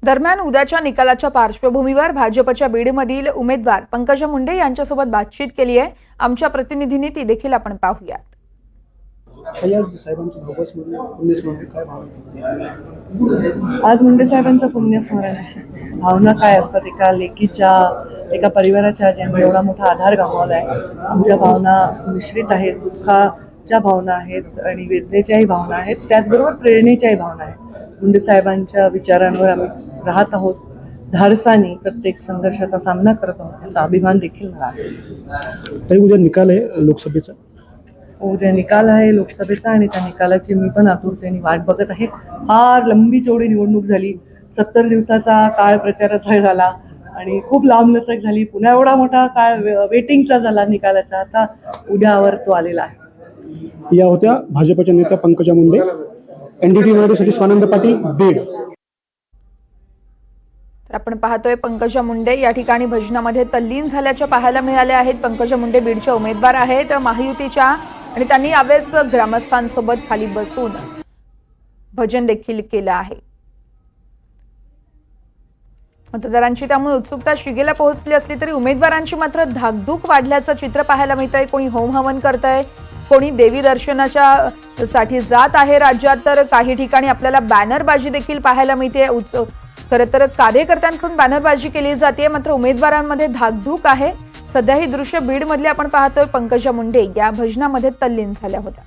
दरम्यान उद्याच्या निकालाच्या पार्श्वभूमीवर भाजपच्या बीडमधील उमेदवार पंकजा मुंडे यांच्यासोबत बातचीत केली आहे। आमच्या प्रतिनिधींनी ती देखील आपण पाहूयात। आज मुंडे साहेबांचा पुण्यस्मरण आहे। भावना काय असतात एका लेकीच्या, एका परिवाराच्या ज्यांनी एवढा मोठा आधार गमावलाय। आमच्या भावना मिश्रित आहेत, दुःखाच्या भावना आहेत आणि वेदनेच्याही भावना आहेत, त्याचबरोबर प्रेरणेच्याही भावना आहेत। मुंडे साहेबांच्या विचारांवर आम्ही राहत आहोत, धाडसाने प्रत्येक संघर्षाचा सामना करत आहोत, याचा अभिमान देखील मला आहे। तरी उद्या निकाल आहे लोकसभेचा, उद्या निकाल आहे लोकसभेचा आणि त्या निकालाची मी पण आतुरतेने वाट बघत आहे। फार लंबी चौडी निवडणूक झाली, 70 दिवसाचा काळ प्रचाराचा झाला आणि खूप लांबलचक झाली, पुन्हा एवढा मोठा काळ वेटिंगचा झाला निकालाचा। आता उद्यावर तो आलेला आहे। या होत्या भाजपच्या नेत्या पंकजा मुंडे। एनडीटी मराठीसाठी स्वानंद पाटील, बीड। तर आपण पाहतोय पंकजा मुंडे या ठिकाणी भजनामध्ये तल्लीन झाल्याचे पाहायला मिळाले आहेत। पंकजा मुंडे बीडच्या उमेदवार आहेत महायुतीच्या आणि त्यांनी यावेळेस ग्रामस्थांसोबत खाली बसून भजन देखील केलं आहे। मतदारांची त्यामुळे उत्सुकता शिगेला पोहोचली असली तरी उमेदवारांची मात्र धाकधूक वाढल्याचं चित्र पाहायला मिळतंय। कोणी होम हवन करतंय, कोणी देवी दर्शनाच्या साठी जात आहे राज्यात, तर काही ठिकाणी आपल्याला बॅनरबाजी देखील पाहायला मिळते। खरं तर कार्यकर्त्यांकडून बॅनरबाजी केली जाते, मात्र उमेदवारांमध्ये धाकधूक आहे। सध्या ही दृश्य बीडमधली आपण पाहतोय। पंकजा मुंडे या भजनामध्ये तल्लीन झाल्या होत्या।